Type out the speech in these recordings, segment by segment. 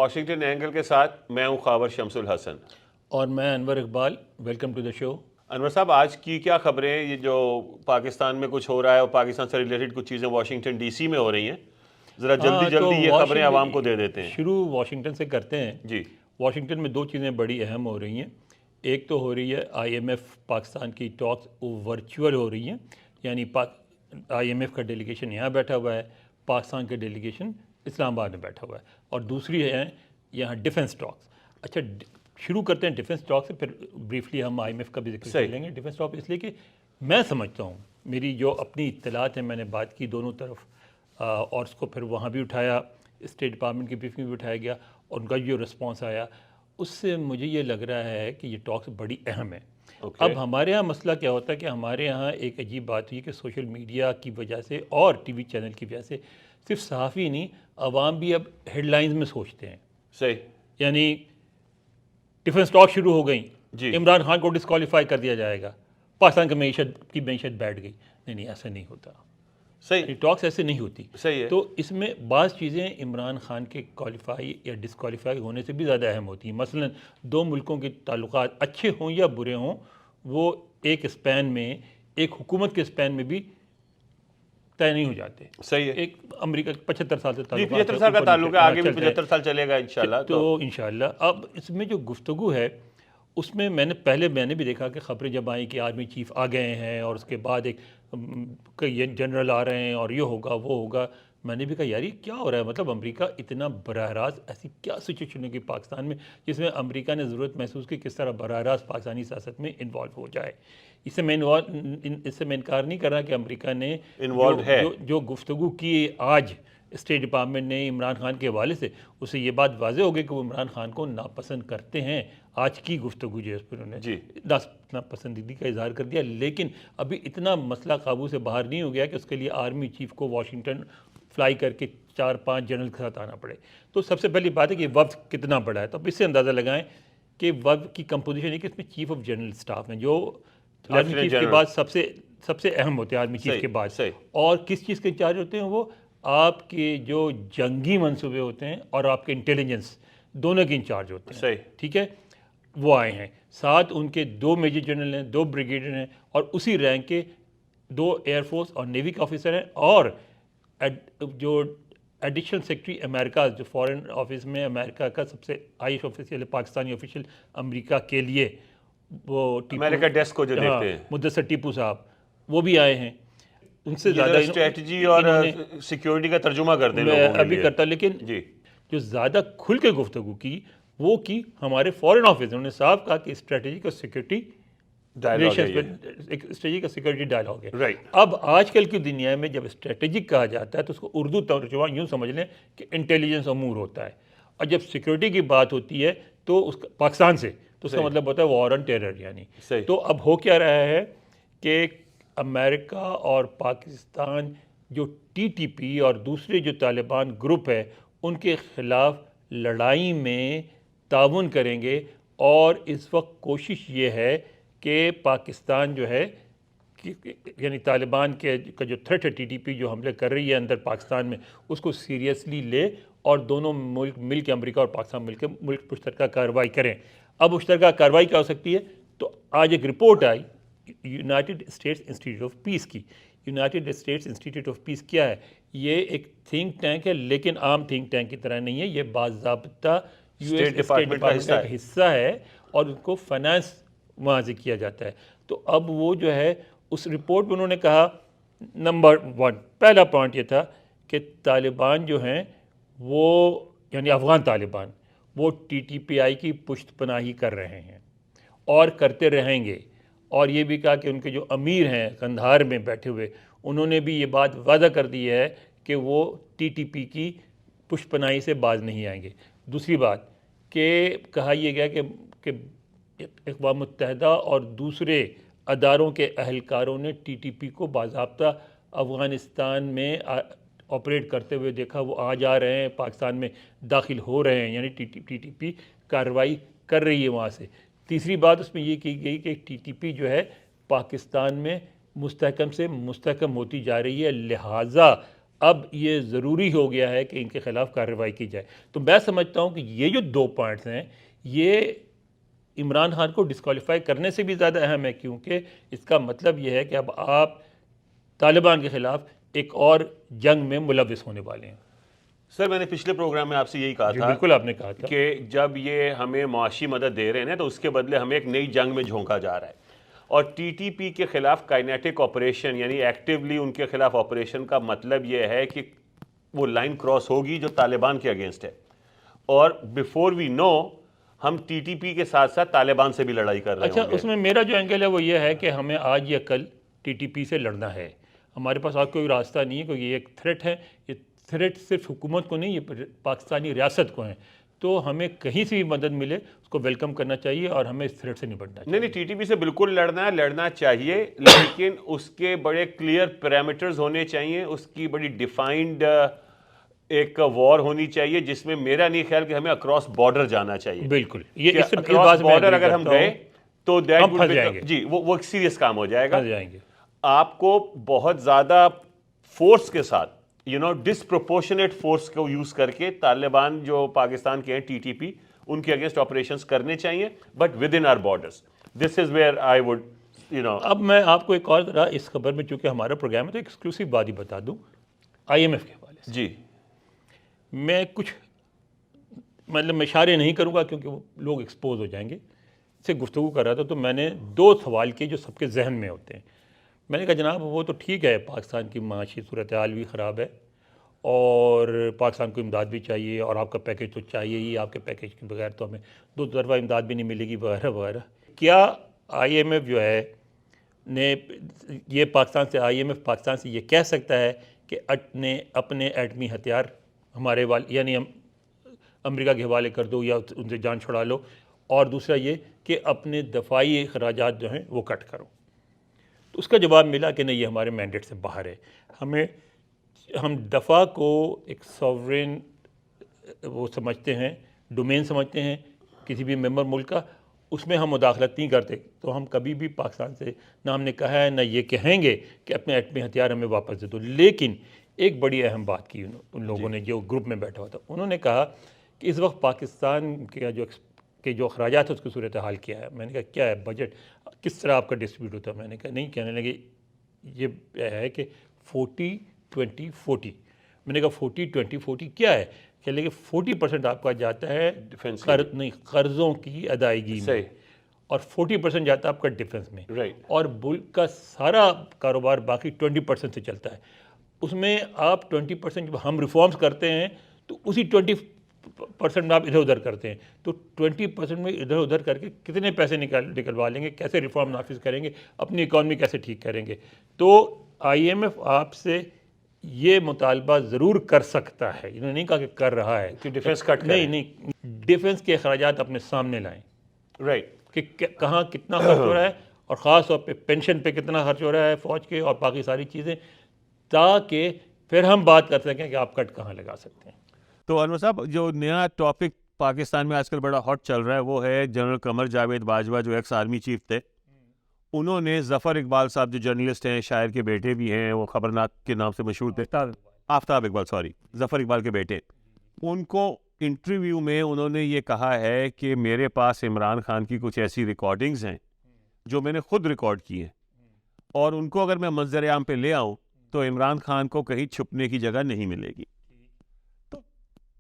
Washington angle کے ساتھ میں ہوں خاور شمس الحسن اور میں انور اقبال. ویلکم ٹو دا شو. انور صاحب، آج کی کیا خبریں ہیں؟ یہ جو پاکستان میں کچھ ہو رہا ہے اور پاکستان سے ریلیٹڈ کچھ چیزیں واشنگٹن ڈی سی میں ہو رہی ہیں، ذرا جلدی یہ خبریں عوام کو دے دیتے ہیں. شروع واشنگٹن سے کرتے ہیں. جی، واشنگٹن میں دو چیزیں بڑی اہم ہو رہی ہیں. ایک تو ہو رہی ہے IMF پاکستان کی ٹاکس ورچوئل ہو رہی ہیں، یعنی IMF کا ڈیلیگیشن یہاں بیٹھا ہوا ہے، پاکستان کا ڈیلیگیشن اسلام آباد میں بیٹھا ہوا ہے. اور دوسری ہے یہاں ڈیفنس ٹاکس. اچھا، شروع کرتے ہیں ڈیفنس ٹاک سے، پھر بریفلی ہم IMF کا بھی ذکر کر لیں گے. ڈیفنس ٹاک اس لیے کہ میں سمجھتا ہوں، میری جو اپنی اطلاعات ہیں، میں نے بات کی دونوں طرف اور اس کو پھر وہاں بھی اٹھایا، اسٹیٹ ڈپارٹمنٹ کی بریفنگ بھی اٹھایا گیا، اور ان کا جو رسپانس آیا اس سے مجھے یہ لگ رہا ہے کہ یہ ٹاکس بڑی اہم ہے. اب ہمارے ہاں مسئلہ کیا ہوتا ہے کہ ہمارے یہاں ایک عجیب بات ہوئی کہ سوشل میڈیا کی وجہ سے اور ٹی وی چینل کی وجہ سے صرف صحافی نہیں، عوام بھی اب ہیڈ لائنز میں سوچتے ہیں. صحیح. یعنی ڈیفنس ٹاک شروع ہو گئیں، جی، عمران خان کو ڈسکوالیفائی کر دیا جائے گا، پاکستان کی معیشت بیٹھ گئی. نہیں، ایسا نہیں ہوتا. صحیح، ٹاکس ایسے نہیں ہوتی. صحیح ہے. تو اس میں بعض چیزیں عمران خان کے کوالیفائی یا ڈسکوالیفائی ہونے سے بھی زیادہ اہم ہوتی ہیں. مثلا دو ملکوں کے تعلقات اچھے ہوں یا برے ہوں، وہ ایک اسپین میں، ایک حکومت کے اسپین میں بھی طے نہیں ہو جاتے. صحیح ہے. ایک امریکہ 75 سال سے تعلق 75 سال کا تعلق ہے، آگے بھی 75 سال چلے گا انشاءاللہ. تو انشاءاللہ اب اس میں جو گفتگو ہے اس میں میں نے بھی دیکھا کہ خبریں جب آئیں کہ آرمی چیف آ گئے ہیں اور اس کے بعد ایک کئی جنرل آ رہے ہیں اور یہ ہوگا وہ ہوگا. میں نے بھی کہا یار یہ کیا ہو رہا ہے؟ مطلب امریکہ اتنا براہ راست، ایسی کیا سچویشن ہوگی پاکستان میں جس میں امریکہ نے ضرورت محسوس کی کس طرح براہ راست پاکستانی سیاست میں انوالو ہو جائے. اس سے میں انکار نہیں کر رہا کہ امریکہ نے جو گفتگو کی آج اسٹیٹ ڈپارٹمنٹ نے عمران خان کے حوالے سے، اس سے یہ بات واضح ہو گئی کہ وہ عمران خان کو ناپسند کرتے ہیں. آج کی گفتگو جو ہے اس پر انہوں نے ناپسندیدگی کا اظہار کر دیا، لیکن ابھی اتنا مسئلہ قابو سے باہر نہیں ہو گیا کہ اس کے لیے آرمی چیف کو واشنگٹن فلائی کر کے 4-5 جنرل کے ساتھ آنا پڑے. تو سب سے پہلی بات ہے کہ وفد کتنا بڑا ہے. تو اب اس سے اندازہ لگائیں کہ وفد کی کمپوزیشن ہے کہ اس میں چیف آف جنرل اسٹاف ہیں، جو آرمی چیف کے بعد سب سے اہم ہوتے ہیں آرمی چیف کے بعد. اور کس چیز کے انچارج ہوتے ہیں؟ وہ آپ کے جو جنگی منصوبے ہوتے ہیں اور آپ کے انٹیلیجنس دونوں کے انچارج ہوتے ہیں. ٹھیک ہے، وہ آئے ہیں. ساتھ ان کے 2 میجر جنرل ہیں، 2 بریگیڈیئر ہیں، اور اسی رینک کے 2 ایئر فورس اور نیوی کے آفیسر ہیں، اور جو ایڈیشنل سیکرٹری امریکہ، جو فارن آفس میں امریکہ کا سب سے ہائی آفیشیل پاکستانی آفیشیل امریکہ کے لیے، وہ امریکہ ڈیسک کو جو دیکھتے ہیں، مدثر ٹیپو صاحب، وہ بھی آئے ہیں. ان سے زیادہ اسٹریٹجی اور سیکیورٹی کا ترجمہ کرتے ہیں لوگوں کے لیے. ابھی کرتا، لیکن جو زیادہ کھل کے گفتگو کی وہ کی ہمارے فارن آفس. انہوں نے صاف کہا کہ اسٹریٹجک اور سیکورٹی اسٹریٹجک اور سیکورٹی ڈائلاگ ہے. اب آج کل کی دنیا میں جب اسٹریٹجک کہا جاتا ہے تو اس کو اردو ترجمہ یوں سمجھ لیں کہ انٹیلیجنس امور ہوتا ہے، اور جب سیکورٹی کی بات ہوتی ہے تو اس پاکستان سے تو اس کا مطلب ہوتا ہے وار آن ٹیرر. یعنی تو اب ہو کیا رہا ہے کہ امریکہ اور پاکستان جو TTP اور دوسرے جو طالبان گروپ ہے ان کے خلاف لڑائی میں تعاون کریں گے. اور اس وقت کوشش یہ ہے کہ پاکستان جو ہے یعنی طالبان کا جو تھریٹ ہے TTP جو حملے کر رہی ہے اندر پاکستان میں، اس کو سیریسلی لے اور دونوں ملک مل کے، امریکہ اور پاکستان مل کے مشترکہ کارروائی کریں. اب مشترکہ کارروائی کیا ہو سکتی ہے؟ تو آج ایک رپورٹ آئی United States Institute of Peace کی. United States Institute of Peace کیا ہے؟ یہ ایک تھنک ٹینک ہے، لیکن عام تھنک ٹینک کی طرح نہیں ہے. یہ باضابطہ اسٹیٹ ڈپارٹمنٹ کا حصہ ہے اور ان کو فائنانس وہاں سے کیا جاتا ہے. تو اب وہ جو ہے اس رپورٹ میں انہوں نے کہا، نمبر 1 پہلا پوائنٹ یہ تھا کہ طالبان جو ہیں وہ، یعنی افغان طالبان، وہ TTPI کی پشت پناہی کر رہے ہیں اور کرتے رہیں گے. اور یہ بھی کہا کہ ان کے جو امیر ہیں قندھار میں بیٹھے ہوئے، انہوں نے بھی یہ بات وعدہ کر دی ہے کہ وہ TTP کی پشت پناہی سے باز نہیں آئیں گے. دوسری بات کہ کہا یہ گیا کہ اقوام متحدہ اور دوسرے اداروں کے اہلکاروں نے TTP کو باضابطہ افغانستان میں آپریٹ کرتے ہوئے دیکھا. وہ آ جا رہے ہیں، پاکستان میں داخل ہو رہے ہیں، یعنی TTP کارروائی کر رہی ہے وہاں سے. تیسری بات اس میں یہ کی گئی کہ TTP جو ہے پاکستان میں مستحکم سے مستحکم ہوتی جا رہی ہے، لہٰذا اب یہ ضروری ہو گیا ہے کہ ان کے خلاف کارروائی کی جائے. تو میں سمجھتا ہوں کہ یہ جو 2 پوائنٹس ہیں یہ عمران خان کو ڈسکوالیفائی کرنے سے بھی زیادہ اہم ہے, کیونکہ اس کا مطلب یہ ہے کہ اب آپ طالبان کے خلاف ایک اور جنگ میں ملوث ہونے والے ہیں. سر میں نے پچھلے پروگرام میں آپ سے یہی کہا جی تھا بالکل آپ نے کہا تھا کہ جب یہ ہمیں معاشی مدد دے رہے ہیں تو اس کے بدلے ہمیں ایک نئی جنگ میں جھونکا جا رہا ہے, اور ٹی ٹی پی کے خلاف کائنیٹک آپریشن یعنی ایکٹیولی ان کے خلاف آپریشن کا مطلب یہ ہے کہ وہ لائن کراس ہوگی جو طالبان کے اگینسٹ ہے, اور بیفور وی نو ہم ٹی ٹی پی کے ساتھ ساتھ طالبان سے بھی لڑائی کر رہے اچھا ہوں گے. اس میں میرا جو اینگل ہے وہ یہ ہے کہ ہمیں آج یا کل ٹی ٹی پی سے لڑنا ہے. ہمارے پاس آج کوئی راستہ نہیں ہے, کیونکہ یہ ایک تھریٹ ہے. یہ تھریٹ صرف حکومت کو نہیں, یہ پاکستانی ریاست کو ہیں. تو ہمیں کہیں سے بھی مدد ملے اس کو ویلکم کرنا چاہیے اور ہمیں اس تھریٹ سے نپٹنا چاہیے. نہیں ٹی ٹی پی سے بالکل لڑنا چاہیے, لیکن اس کے بڑے کلیئر پیرامیٹرز ہونے چاہیے, اس کی بڑی ڈیفائنڈ ایک وار ہونی چاہیے جس میں میرا نہیں خیال کہ ہمیں اکراس بارڈر جانا چاہیے. بالکل یہ اس اکراس بارڈر اگر ہم گئے تو ہم پھنس جائیں گے. جی وہ ایک سیریس کام ہو جائے گا. جائیں گے. آپ کو بہت زیادہ فورس کے ساتھ ڈسپروپورشنیٹ فورس کو یوز کر کے طالبان جو پاکستان کے ہیں ٹی ٹی پی ان کے اگینسٹ آپریشنز کرنے چاہیے, but within our borders. This is where I would اب میں آپ کو ایک اور ذرا اس خبر میں, چونکہ ہمارا پروگرام ہے تو ایکسکلوسیو بات ہی بتا دوں آئی ایم ایف کے حوالے سے. جی میں کچھ مطلب اشارے نہیں کروں گا کیونکہ وہ لوگ ایکسپوز ہو جائیں گے. سے گفتگو کر رہا تھا تو میں نے 2 سوال کیے جو سب کے ذہن میں ہوتے ہیں. میں نے کہا جناب وہ تو ٹھیک ہے, پاکستان کی معاشی صورتحال بھی خراب ہے اور پاکستان کو امداد بھی چاہیے, اور آپ کا پیکیج تو چاہیے ہی, آپ کے پیکیج کے بغیر تو ہمیں 2 طرفہ امداد بھی نہیں ملے گی وغیرہ وغیرہ. کیا آئی ایم ایف جو ہے نے یہ پاکستان سے آئی ایم ایف پاکستان سے یہ کہہ سکتا ہے کہ اپنے ایٹمی ہتھیار ہمارے یعنی امریکہ کے حوالے کر دو یا ان سے جان چھڑا لو, اور دوسرا یہ کہ اپنے دفاعی اخراجات جو ہیں وہ کٹ کرو؟ تو اس کا جواب ملا کہ نہیں, یہ ہمارے مینڈیٹ سے باہر ہے. ہم دفاع کو ایک سوورین وہ سمجھتے ہیں, ڈومین سمجھتے ہیں کسی بھی ممبر ملک کا, اس میں ہم مداخلت نہیں کرتے. تو ہم کبھی بھی پاکستان سے نہ ہم نے کہا ہے نہ یہ کہیں گے کہ اپنے ایٹمی ہتھیار ہمیں واپس دے دو. لیکن ایک بڑی اہم بات کی ان لوگوں نے جو گروپ میں بیٹھا ہوا تھا, انہوں نے کہا کہ اس وقت پاکستان کے جو اخراجات ہے اس کی صورتحال کیا ہے. میں نے کہا کیا ہے بجٹ کس طرح آپ کا ڈسٹریبیوٹ ہوتا ہے؟ میں نے کہا نہیں, کہنے لگے یہ ہے کہ 40-20-40. میں نے کہا 40-20-40 کیا ہے؟ کہنے لگے 40% آپ کا جاتا ہے قرضوں کی ادائیگی میں, اور 40% جاتا ہے آپ کا ڈیفنس میں, اور ملک کا سارا کاروبار باقی 20% سے چلتا ہے. اس میں آپ 20% جب ہم ریفارمز کرتے ہیں تو اسی 20% میں آپ ادھر ادھر کرتے ہیں. تو 20% میں ادھر ادھر کر کے کتنے پیسے نکلوا لیں گے, کیسے ریفارم نافذ کریں گے, اپنی اکانومی کیسے ٹھیک کریں گے؟ تو آئی ایم ایف آپ سے یہ مطالبہ ضرور کر سکتا ہے, انہوں نے نہیں کہا کہ کر رہا ہے کہ ڈیفنس کٹ کریں. نہیں, ڈیفنس کے اخراجات اپنے سامنے لائیں, رائٹ, کہ کہاں کتنا خرچ ہو رہا ہے, اور خاص طور پہ پینشن پہ کتنا خرچ ہو رہا ہے فوج کے, اور باقی ساری چیزیں, تاکہ پھر ہم بات کر سکیں کہ آپ کٹ کہاں لگا سکتے ہیں. تو انور صاحب جو نیا ٹاپک پاکستان میں آج کل بڑا ہاٹ چل رہا ہے وہ ہے جنرل قمر جاوید باجوہ جو ایکس آرمی چیف تھے. انہوں نے ظفر اقبال صاحب جو جرنلسٹ ہیں, شاعر کے بیٹے بھی ہیں, وہ خبرناک کے نام سے مشہور تھے, آفتاب اقبال, ظفر اقبال کے بیٹے, ان کو انٹرویو میں انہوں نے یہ کہا ہے کہ میرے پاس عمران خان کی کچھ ایسی ریکارڈنگز ہیں جو میں نے خود ریکارڈ کی ہیں, اور ان کو اگر میں منظر عام پہ لے آؤں تو عمران خان کو کہیں چھپنے کی جگہ نہیں ملے گی. تو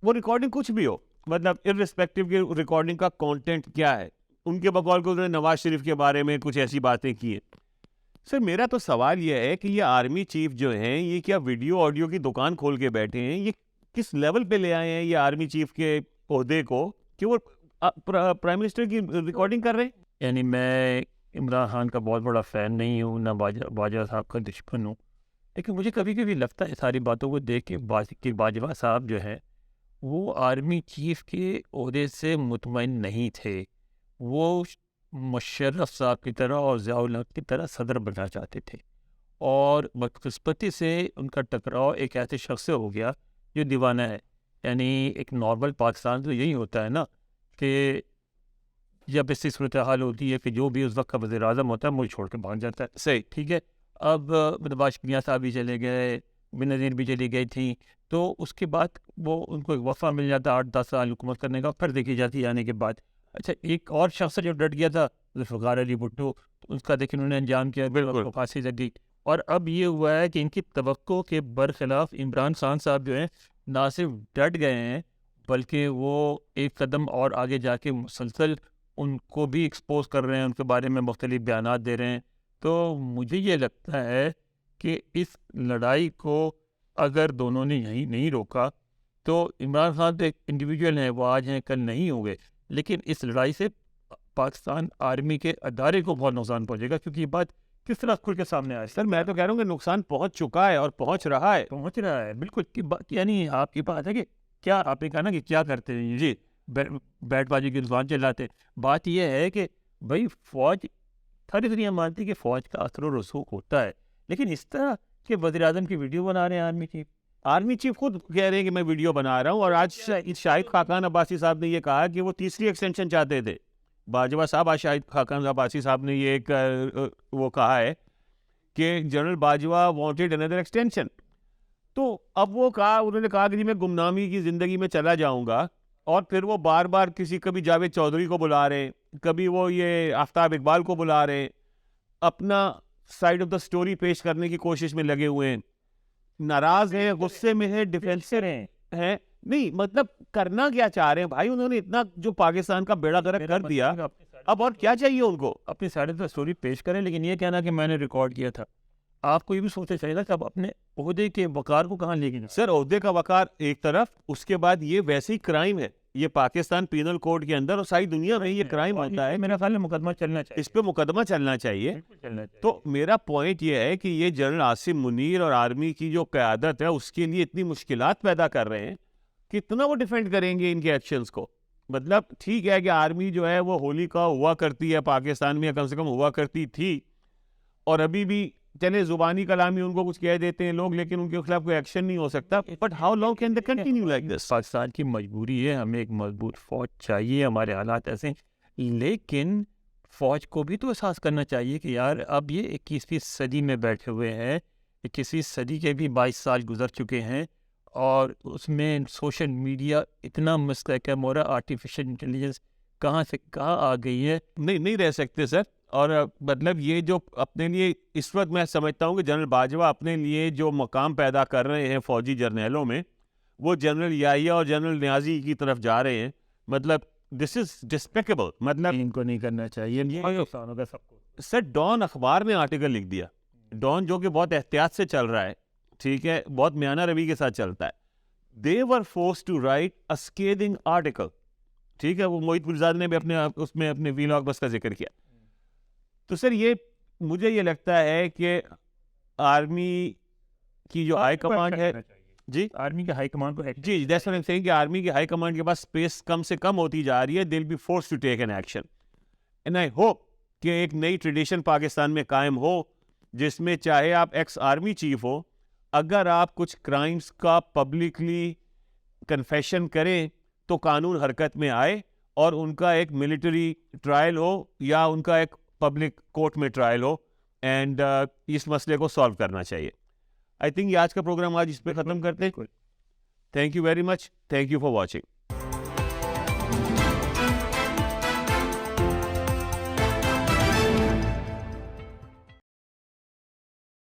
وہ ریکارڈنگ کچھ بھی ہو, مطلب ارسپیکٹو کہ ریکارڈنگ کا کانٹینٹ کیا ہے, ان کے بقول کو انہوں نے نواز شریف کے بارے میں کچھ ایسی باتیں کی ہیں. سر میرا تو سوال یہ ہے کہ یہ آرمی چیف جو ہیں یہ کیا ویڈیو آڈیو کی دکان کھول کے بیٹھے ہیں؟ یہ کس لیول پہ لے آئے ہیں یہ آرمی چیف کے عہدے کو کہ وہ پرائم منسٹر کی ریکارڈنگ کر رہے ہیں؟ یعنی میں عمران خان کا بہت بڑا فین نہیں ہوں, نہ باجوہ صاحب کا دشمن ہوں, لیکن مجھے کبھی کبھی لگتا ہے ساری باتوں کو دیکھ کے باجوہ صاحب جو ہے وہ آرمی چیف کے عہدے سے مطمئن نہیں تھے. وہ مشرف صاحب کی طرح اور ضیاء الحق کی طرح صدر بننا چاہتے تھے, اور بدقسمتی سے ان کا ٹکراؤ ایک ایسے شخص سے ہو گیا جو دیوانہ ہے. یعنی ایک نارمل پاکستان تو یہی ہوتا ہے نا کہ جب ایسی صورتحال ہوتی ہے کہ جو بھی اس وقت کا وزیر اعظم ہوتا ہے ملک چھوڑ کے بھاگ جاتا ہے. صحیح, ٹھیک ہے. اب نواز شریف صاحب بھی چلے گئے, بینظیر بھی چلی گئی تھیں, تو اس کے بعد وہ ان کو ایک وقفہ مل جاتا 8-10 سال حکومت کرنے کا, پھر دیکھی جاتی آنے کے بعد. اچھا ایک اور شخص جو ڈٹ گیا تھا ذوالفقار علی بھٹو, اس کا دیکھیں انہوں نے انجام کیا, بالکل پھانسی لگی. اور اب یہ ہوا ہے کہ ان کی توقع کے برخلاف عمران خان صاحب جو ہیں نہ صرف ڈٹ گئے ہیں بلکہ وہ ایک قدم اور آگے جا کے مسلسل ان کو بھی ایکسپوز کر رہے ہیں, ان کے بارے میں مختلف بیانات دے رہے ہیں. تو مجھے یہ لگتا ہے کہ اس لڑائی کو اگر دونوں نے یہیں نہیں روکا تو عمران خان تو ایک انڈیویجول ہیں, وہ آج ہیں کل نہیں ہوں گے, لیکن اس لڑائی سے پاکستان آرمی کے ادارے کو بہت نقصان پہنچے گا, کیونکہ یہ بات کس طرح کھل کے سامنے آئے. سر میں تو کہہ رہا ہوں کہ نقصان پہنچ چکا ہے اور پہنچ رہا ہے. بالکل کی بات, یعنی آپ کی بات ہے کہ کیا آپ نے کہا نا کہ کیا کرتے ہیں جی, بیٹ بازی کی زبان چلاتے. بات یہ ہے کہ بھائی فوج ساری دنیا مانتی کہ فوج کا اثر و رسوخ ہوتا ہے, لیکن اس طرح کہ وزیر اعظم کی ویڈیو بنا رہے ہیں آرمی چیف خود کہہ رہے ہیں کہ میں ویڈیو بنا رہا ہوں. اور آج شاہد خاقان عباسی صاحب نے یہ کہا کہ وہ تیسری ایکسٹینشن چاہتے تھے. باجوہ صاحب, آج شاہد خاقان عباسی صاحب نے یہ ایک وہ کہا ہے کہ general Bajwa wanted another extension. تو اب وہ کہا, انہوں نے کہا کہ جی میں گمنامی کی زندگی میں چلا جاؤں گا, اور پھر وہ بار بار کبھی جاوید چودھری کو بلا رہے ہیں, کبھی وہ یہ آفتاب اقبال کو بلا رہے ہیں, اپنا سائڈ آف دا سٹوری پیش کرنے کی کوشش میں لگے ہوئے ہیں, ناراض ہیں, غصے میں ہیں, ڈیفینسر ہیں. نہیں مطلب کرنا کیا چاہ رہے ہیں بھائی؟ انہوں نے اتنا جو پاکستان کا بیڑا غرق کر دیا, اب اور کیا چاہیے ان کو؟ اپنی سائڈ آف دا سٹوری پیش کریں, لیکن یہ کہنا کہ میں نے ریکارڈ کیا تھا, آپ کو یہ بھی سوچنا چاہیے تھا کہ اب اپنے عہدے کے وقار کو کہاں لے گئے. سر عہدے کا وقار ایک طرف, اس کے بعد یہ ویسے ہی کرائم ہے, یہ پاکستان پینل کوڈ کے اندر اور ساری دنیا میں یہ کرائم ہوتا ہے. میرا خیال ہے مقدمہ چلنا چاہیے, اس پہ مقدمہ چلنا چاہیے. تو میرا پوائنٹ یہ ہے کہ یہ جنرل عاصم منیر اور آرمی کی جو قیادت ہے اس کے لیے اتنی مشکلات پیدا کر رہے ہیں, کتنا وہ ڈیفینڈ کریں گے ان کے ایکشنز کو؟ مطلب ٹھیک ہے کہ آرمی جو ہے وہ ہولی کا ہوا کرتی ہے پاکستان میں, کم سے کم ہوا کرتی تھی, اور ابھی بھی چلے زبانی کلامی ان کو کچھ کہہ دیتے ہیں لوگ, لیکن ان کے خلاف کوئی ایکشن نہیں ہو سکتا. But how long can they continue like this? Pakistan کی مجبوری ہے, ہمیں ایک مضبوط فوج چاہیے, ہمارے حالات ایسے ہیں, لیکن فوج کو بھی تو احساس کرنا چاہیے کہ یار اب یہ 21ویں صدی میں بیٹھے ہوئے ہیں, 21ویں صدی کے بھی 22 سال گزر چکے ہیں, اور اس میں سوشل میڈیا اتنا مستحکم ہو رہا ہے, آرٹیفیشل انٹیلیجنس کہاں سے کہاں آ گئی ہے. نہیں رہ سکتے سر. اور مطلب یہ جو اپنے لیے اس وقت میں سمجھتا ہوں کہ جنرل باجوہ اپنے لیے جو مقام پیدا کر رہے ہیں فوجی جرنیلوں میں, وہ جنرل یحییٰ اور جنرل نیازی کی طرف جا رہے ہیں. مطلب دس از ڈسپیکیبل. مطلب ان کو نہیں کرنا چاہیے, نقصان ہوگا سب کو. سر ڈان اخبار نے آرٹیکل لکھ دیا, ڈان جو کہ بہت احتیاط سے چل رہا ہے, ٹھیک ہے, بہت میانہ روی کے ساتھ چلتا ہے. They were forced to write a scathing article. ٹھیک ہے, وہ موہت گلزار نے بھی اس میں اپنے ویلاگ بس کا ذکر کیا. تو سر یہ مجھے یہ لگتا ہے کہ آرمی کی جو ہائی کمانڈ ہے, جی آرمی کے ہائی کمانڈ کو جی that's what I'm saying کہ آرمی کی ہائی کمانڈ کے پاس اسپیس کم سے کم ہوتی جا رہی ہے. they'll be forced to take an action. and I hope کہ ایک نئی ٹریڈیشن پاکستان میں قائم ہو, جس میں چاہے آپ ایکس آرمی چیف ہو, اگر آپ کچھ کرائمز کا پبلکلی کنفیشن کریں تو قانون حرکت میں آئے اور ان کا ایک ملٹری ٹرائل ہو یا ان کا ایک پبلک کورٹ میں ٹرائل ہو, اینڈ اس مسئلے کو سالو کرنا چاہیے. آئی تھنک یہ آج کا پروگرام آج اس پہ ختم کرتے ہیں. Thank you very much. Thank you for watching.